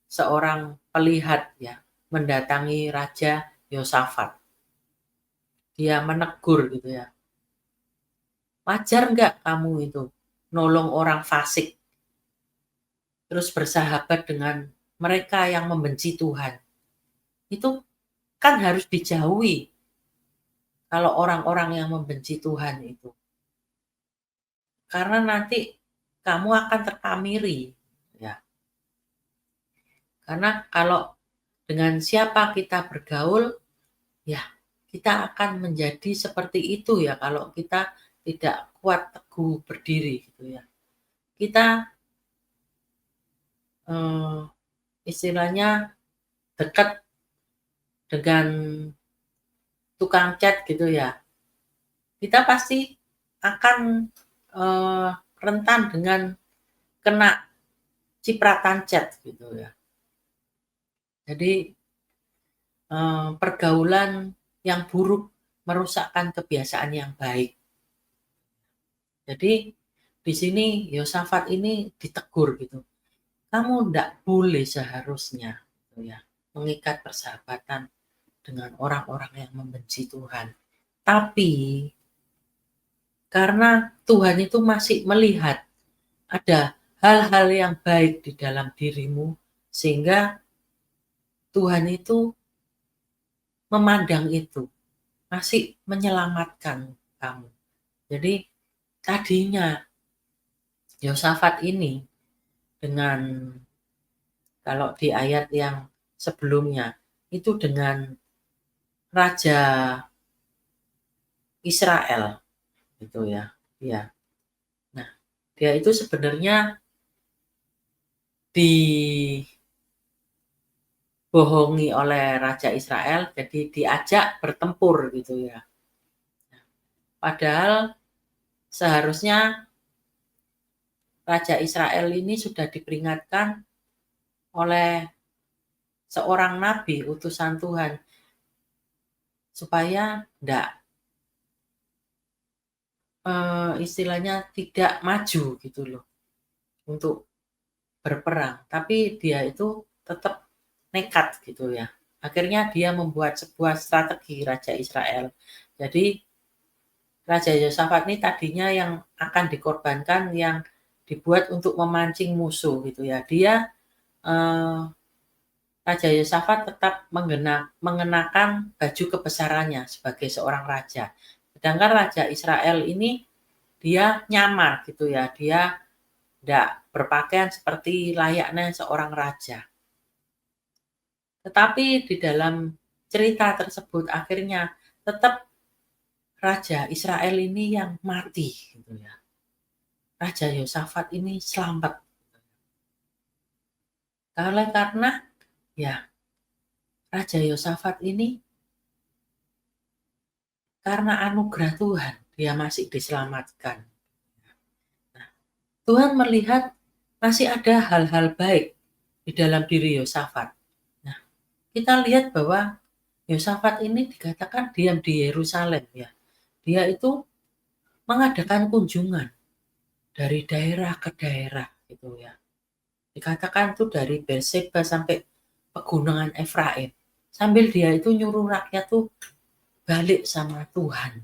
seorang pelihat ya, mendatangi Raja Yosafat. Dia menegur gitu ya. Wajar nggak kamu itu nolong orang fasik, terus bersahabat dengan mereka yang membenci Tuhan? Itu kan harus dijauhi kalau orang-orang yang membenci Tuhan itu. Karena nanti kamu akan terpamiri. Ya. Karena kalau dengan siapa kita bergaul, ya kita akan menjadi seperti itu ya kalau kita tidak kuat teguh berdiri gitu ya. Kita istilahnya dekat dengan tukang cat gitu ya. Kita pasti akan rentan dengan kena cipratan cat gitu ya. Jadi pergaulan yang buruk merusakkan kebiasaan yang baik. Jadi di sini Yosafat ini ditegur gitu. Kamu tidak boleh seharusnya gitu ya, mengikat persahabatan dengan orang-orang yang membenci Tuhan. Tapi karena Tuhan itu masih melihat ada hal-hal yang baik di dalam dirimu, sehingga Tuhan itu memandang itu, masih menyelamatkan kamu. Jadi tadinya Yosafat ini dengan, kalau di ayat yang sebelumnya itu dengan Raja Israel gitu ya. Ya. Nah, dia itu sebenarnya dibohongi oleh Raja Israel, jadi diajak bertempur gitu ya. Padahal seharusnya Raja Israel ini sudah diperingatkan oleh seorang nabi, utusan Tuhan, supaya enggak istilahnya tidak maju gitu loh untuk berperang. Tapi dia itu tetap nekat gitu ya. Akhirnya dia membuat sebuah strategi Raja Israel. Jadi Raja Yosafat ini tadinya yang akan dikorbankan, yang dibuat untuk memancing musuh gitu ya. Dia Raja Yosafat tetap mengenakan baju kebesarannya sebagai seorang raja. Sedangkan Raja Israel ini dia nyamar gitu ya. Dia tidak berpakaian seperti layaknya seorang raja. Tetapi di dalam cerita tersebut akhirnya tetap Raja Israel ini yang mati gitu ya. Raja Yosafat ini selamat. Karena ya Raja Yosafat ini karena anugerah Tuhan dia masih diselamatkan. Nah, Tuhan melihat masih ada hal-hal baik di dalam diri Yosafat. Nah, kita lihat bahwa Yosafat ini dikatakan diam di Yerusalem ya. Dia itu mengadakan kunjungan dari daerah ke daerah gitu ya. Dikatakan tuh dari Berseba sampai pegunungan Efraim. Sambil dia itu nyuruh rakyat tuh balik sama Tuhan.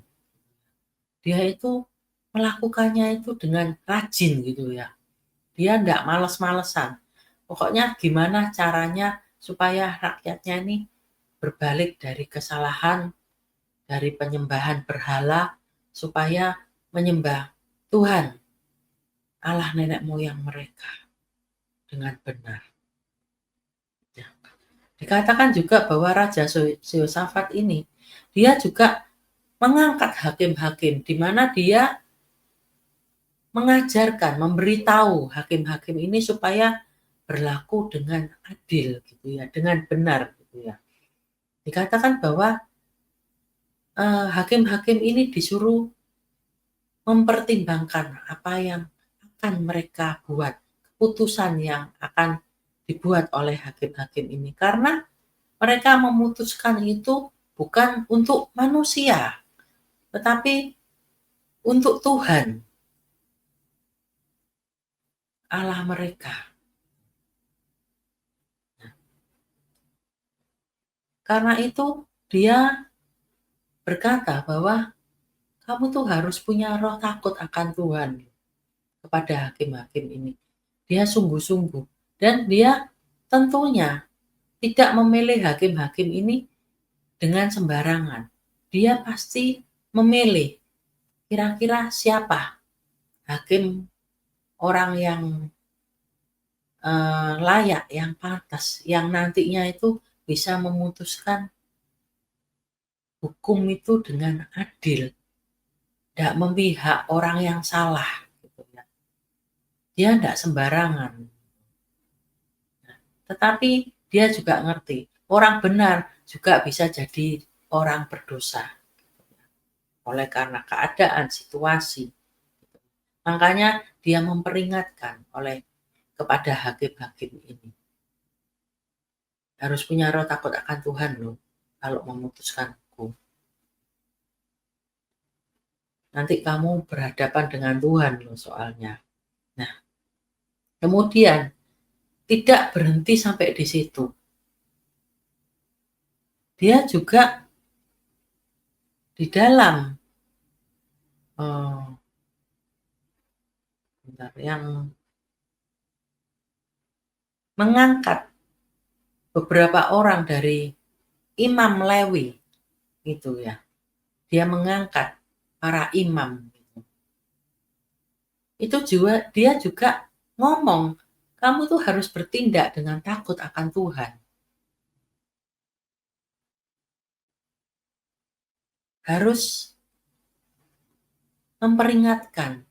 Dia itu melakukannya itu dengan rajin gitu ya. Dia enggak males-malesan. Pokoknya gimana caranya supaya rakyatnya ini berbalik dari kesalahan, dari penyembahan berhala, supaya menyembah Tuhan, Allah nenek moyang mereka dengan benar. Ya. Dikatakan juga bahwa Raja Yosafat ini, dia juga mengangkat hakim-hakim, di mana dia mengajarkan, memberitahu hakim-hakim ini supaya berlaku dengan adil gitu ya, dengan benar gitu ya. Dikatakan bahwa hakim-hakim ini disuruh mempertimbangkan apa yang akan mereka buat, keputusan yang akan dibuat oleh hakim-hakim ini, karena mereka memutuskan itu bukan untuk manusia, tetapi untuk Tuhan, Allah mereka. Karena itu dia berkata bahwa kamu tuh harus punya roh takut akan Tuhan kepada hakim-hakim ini. Dia sungguh-sungguh dan dia tentunya tidak memilih hakim-hakim ini dengan sembarangan. Dia pasti memilih kira-kira siapa hakim orang yang layak, yang pantas, yang nantinya itu bisa memutuskan hukum itu dengan adil, tidak memihak orang yang salah. Gitu ya. Dia tidak sembarangan. Tetapi dia juga ngerti, orang benar juga bisa jadi orang berdosa. Oleh karena keadaan, situasi. Makanya dia memperingatkan kepada hakim-hakim ini. Harus punya roh takut akan Tuhan loh, kalau memutuskan hukum. Nanti kamu berhadapan dengan Tuhan loh soalnya. Nah, kemudian tidak berhenti sampai di situ. Dia juga di dalam yang mengangkat beberapa orang dari imam Lewi gitu ya. Dia mengangkat para imam gitu. Itu juga dia juga ngomong, kamu tuh harus bertindak dengan takut akan Tuhan. Harus memperingatkan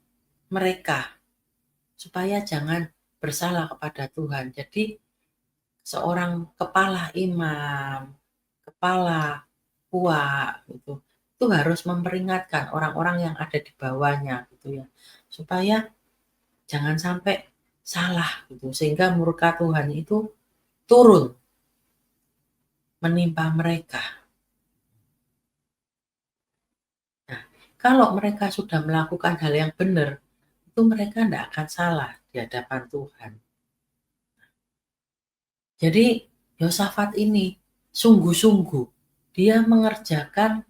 mereka supaya jangan bersalah kepada Tuhan. Jadi seorang kepala imam, kepala puak gitu, itu harus memperingatkan orang-orang yang ada di bawahnya gitu ya. Supaya jangan sampai salah gitu, sehingga murka Tuhan itu turun menimpa mereka. Nah, kalau mereka sudah melakukan hal yang benar, itu mereka tidak akan salah di hadapan Tuhan. Jadi Yosafat ini sungguh-sungguh dia mengerjakan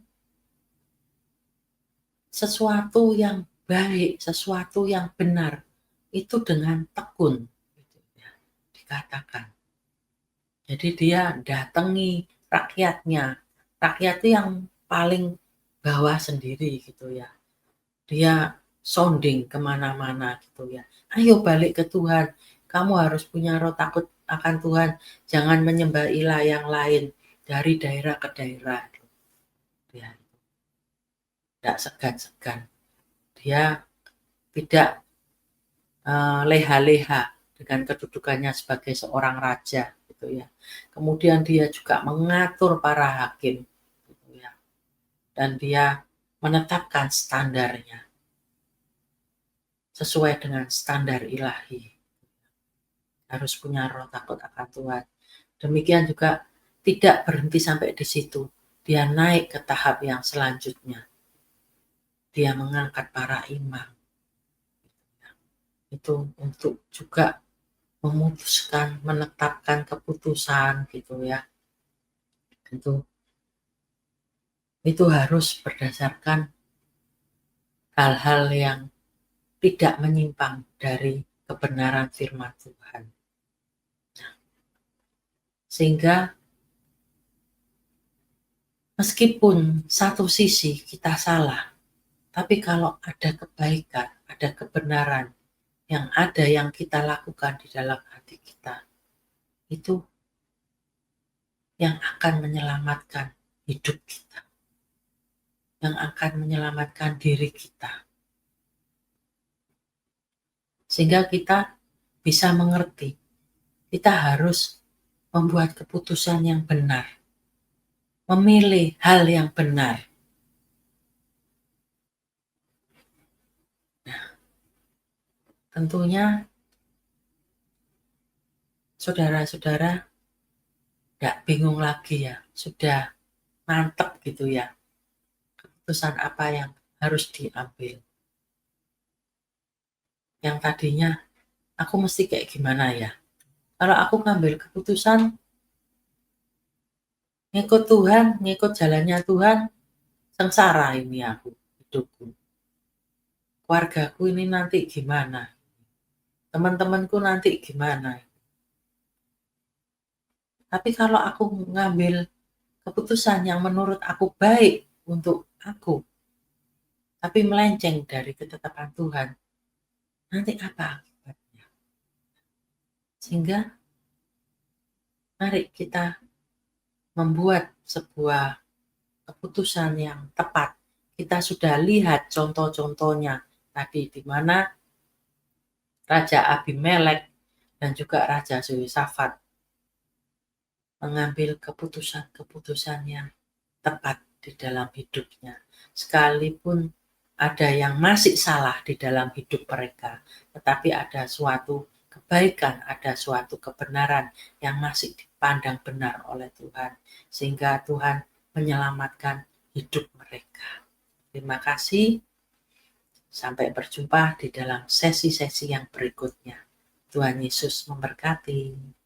sesuatu yang baik, sesuatu yang benar itu dengan tekun, gitu ya, dikatakan. Jadi dia datangi rakyatnya, rakyat itu yang paling bawah sendiri gitu ya. Dia sounding kemana-mana gitu ya. Ayo balik ke Tuhan, kamu harus punya roh takut akan Tuhan, jangan menyembah ilah yang lain dari daerah ke daerah. Ya, tidak segan-segan. Dia tidak leha-leha dengan kedudukannya sebagai seorang raja gitu ya. Kemudian dia juga mengatur para hakim gitu ya. Dan dia menetapkan standarnya sesuai dengan standar ilahi. Harus punya roh takut akan Tuhan. Demikian juga tidak berhenti sampai di situ. Dia naik ke tahap yang selanjutnya. Dia mengangkat para imam. Itu untuk juga memutuskan, menetapkan keputusan gitu ya. Itu harus berdasarkan hal-hal yang tidak menyimpang dari kebenaran firman Tuhan. Sehingga meskipun satu sisi kita salah, tapi kalau ada kebaikan, ada kebenaran yang kita lakukan di dalam hati kita, itu yang akan menyelamatkan hidup kita, yang akan menyelamatkan diri kita. Sehingga kita bisa mengerti, kita harus membuat keputusan yang benar, memilih hal yang benar. Nah, tentunya saudara-saudara nggak bingung lagi ya, sudah mantep gitu ya, keputusan apa yang harus diambil. Yang tadinya aku mesti kayak gimana ya, kalau aku ngambil keputusan ngikut Tuhan, ngikut jalannya Tuhan, sengsara ini aku, hidupku. Keluargaku ini nanti gimana? Teman-temanku nanti gimana? Tapi kalau aku ngambil keputusan yang menurut aku baik untuk aku, tapi melenceng dari ketetapan Tuhan, nanti apa akibatnya? Sehingga mari kita membuat sebuah keputusan yang tepat. Kita sudah lihat contoh-contohnya tadi, di mana Raja Abimelek dan juga Raja Yehosafat mengambil keputusan-keputusan yang tepat di dalam hidupnya. Sekalipun ada yang masih salah di dalam hidup mereka, tetapi ada suatu kebaikan, ada suatu kebenaran yang masih dipandang benar oleh Tuhan, sehingga Tuhan menyelamatkan hidup mereka. Terima kasih. Sampai berjumpa di dalam sesi-sesi yang berikutnya. Tuhan Yesus memberkati.